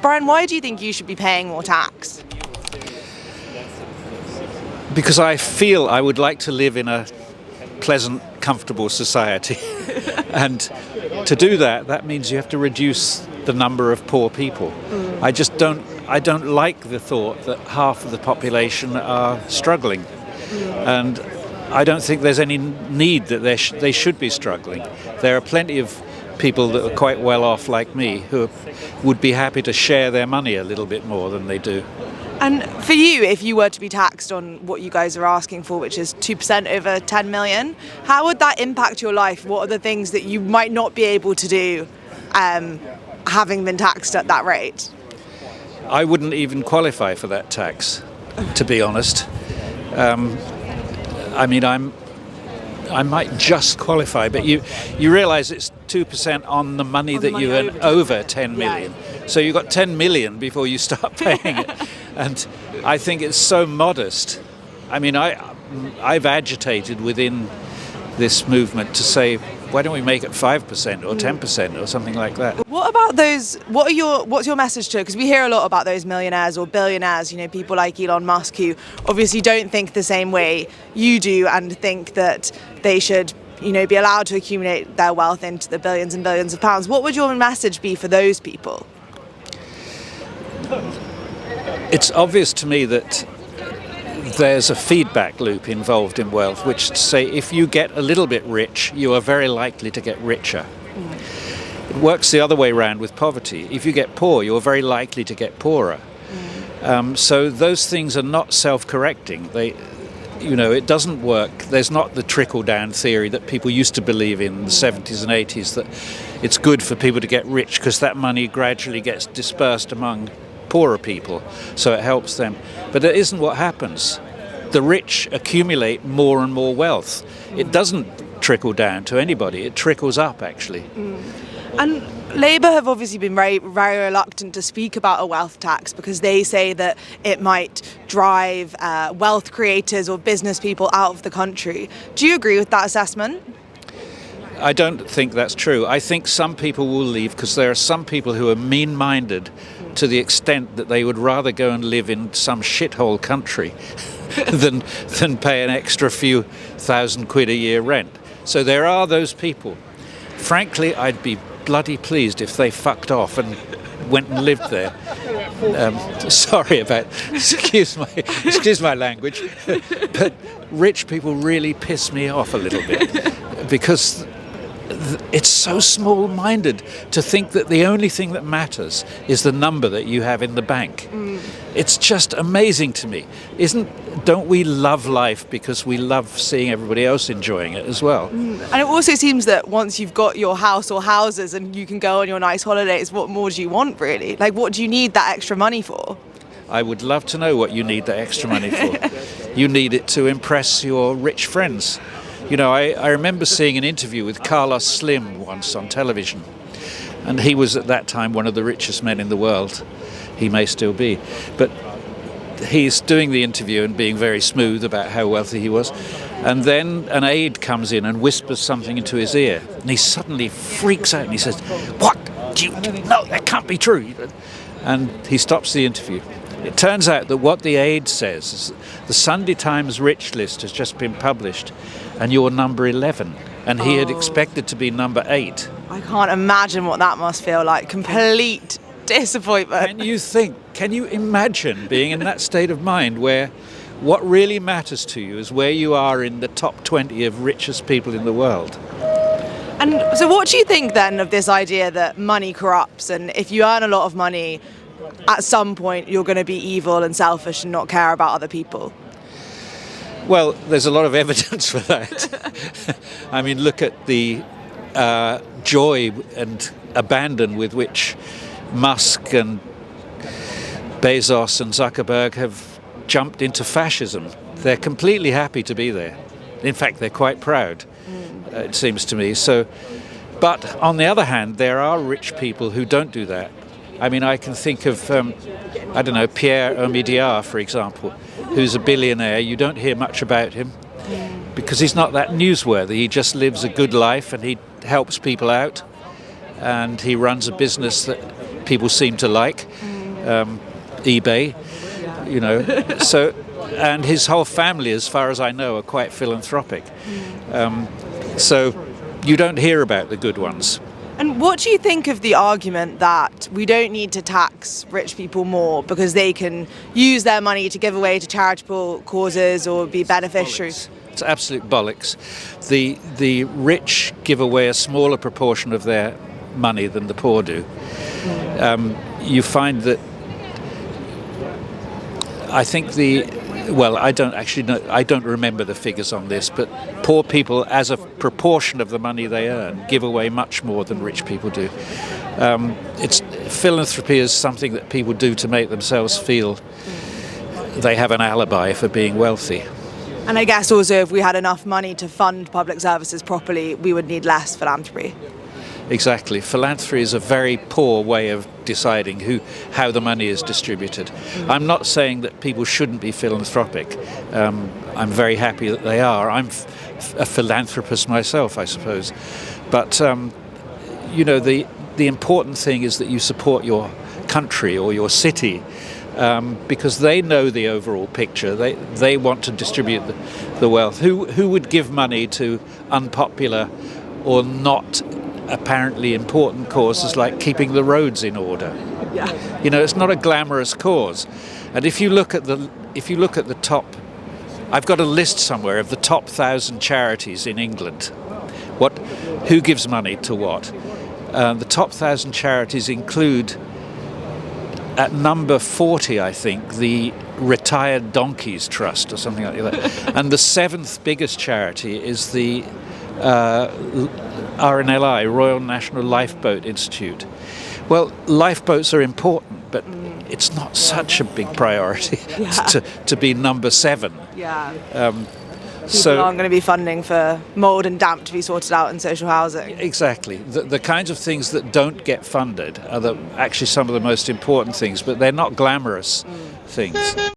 Brian, why do you think you should be paying more tax? Because I feel I would like to live in a pleasant, comfortable society. And to do that, that means you have to reduce the number of poor people. I don't like the thought that half of the population are struggling. And I don't think there's any need that they should be struggling. There are plenty of people that are quite well off like me who would be happy to share their money a little bit more than they do. And for you, if you were to be taxed on what you guys are asking for, which is 2% over 10 million, how would that impact your life? What are the things that you might not be able to do having been taxed at that rate? I wouldn't even qualify for that tax, to be honest. I might just qualify, but you realise it's 2% on the money that you earn over 10 million. Yeah. So you've got 10 million before you start paying it. And I think it's so modest. I mean, I've agitated within this movement to say, why don't we make it 5% or 10% or something like that? What about those? What's your message to? Because we hear a lot about those millionaires or billionaires. You know, people like Elon Musk who obviously don't think the same way you do and think that they should, be allowed to accumulate their wealth into the billions and billions of pounds. What would your message be for those people? It's obvious to me that there's a feedback loop involved in wealth, which to say if you get a little bit rich, you are very likely to get richer. It works the other way around with poverty. If you get poor, you're very likely to get poorer. So those things are not self-correcting. It doesn't work. There's not the trickle-down theory that people used to believe in the 70s and 80s, that it's good for people to get rich because that money gradually gets dispersed among poorer people, so it helps them. But that isn't what happens. The rich accumulate more and more wealth. It doesn't trickle down to anybody. It trickles up, actually. And Labour have obviously been very, very reluctant to speak about a wealth tax because they say that it might drive wealth creators or business people out of the country. Do you agree with that assessment? I don't think that's true. I think some people will leave because there are some people who are mean-minded to the extent that they would rather go and live in some shithole country than pay an extra few £1,000 a year rent. So there are those people. Frankly, I'd be bloody pleased if they fucked off and went and lived there. Excuse my language, but rich people really piss me off a little bit because it's so small-minded to think that the only thing that matters is the number that you have in the bank. It's just amazing to me. Don't we love life because we love seeing everybody else enjoying it as well? And it also seems that once you've got your house or houses and you can go on your nice holidays, what more do you want, really? Like, what do you need that extra money for? I would love to know what you need that extra money for. You need it to impress your rich friends. I remember seeing an interview with Carlos Slim once on television, and he was at that time one of the richest men in the world. He may still be, but he's doing the interview and being very smooth about how wealthy he was, and then an aide comes in and whispers something into his ear, and he suddenly freaks out and he says, "What? No, that can't be true." And he stops the interview. It turns out that what the aide says is the Sunday Times Rich List has just been published and you're number 11, and he had expected to be number 8. I can't imagine what that must feel like. Complete disappointment. Can you imagine being in that state of mind where what really matters to you is where you are in the top 20 of richest people in the world? And so what do you think then of this idea that money corrupts, and if you earn a lot of money, at some point you're going to be evil and selfish and not care about other people? Well, there's a lot of evidence for that. I mean, look at the joy and abandon with which Musk and Bezos and Zuckerberg have jumped into fascism. They're completely happy to be there. In fact, they're quite proud, it seems to me. But on the other hand, there are rich people who don't do that. I mean, I can think of, Pierre Omidyar, for example, who's a billionaire. You don't hear much about him because he's not that newsworthy. He just lives a good life and he helps people out and he runs a business that people seem to like. eBay, you know. So, and his whole family, as far as I know, are quite philanthropic. So you don't hear about the good ones. And what do you think of the argument that we don't need to tax rich people more because they can use their money to give away to charitable causes or be beneficiaries? It's absolute bollocks. The rich give away a smaller proportion of their money than the poor do. You find that I think I don't actually know, I don't remember the figures on this, but poor people, as a proportion of the money they earn, give away much more than rich people do. Philanthropy is something that people do to make themselves feel they have an alibi for being wealthy. And I guess also if we had enough money to fund public services properly, we would need less philanthropy. Exactly. Philanthropy is a very poor way of deciding how the money is distributed. I'm not saying that people shouldn't be philanthropic. I'm very happy that they are. I'm a philanthropist myself, I suppose. But, the important thing is that you support your country or your city because they know the overall picture. They want to distribute the wealth. Who would give money to unpopular or not apparently important causes like keeping the roads in order? Yeah. It's not a glamorous cause. And if you look at the top, I've got a list somewhere of the top 1,000 charities in England. Who gives money to what? The top 1,000 charities include, at number 40, I think, the Retired Donkeys Trust or something like that. And the 7th biggest charity is the RNLI, Royal National Lifeboat Institute. Well, lifeboats are important, but it's not such a big priority to be number 7. Yeah. So aren't going to be funding for mould and damp to be sorted out in social housing. Exactly. The kinds of things that don't get funded are actually some of the most important things, but they're not glamorous things.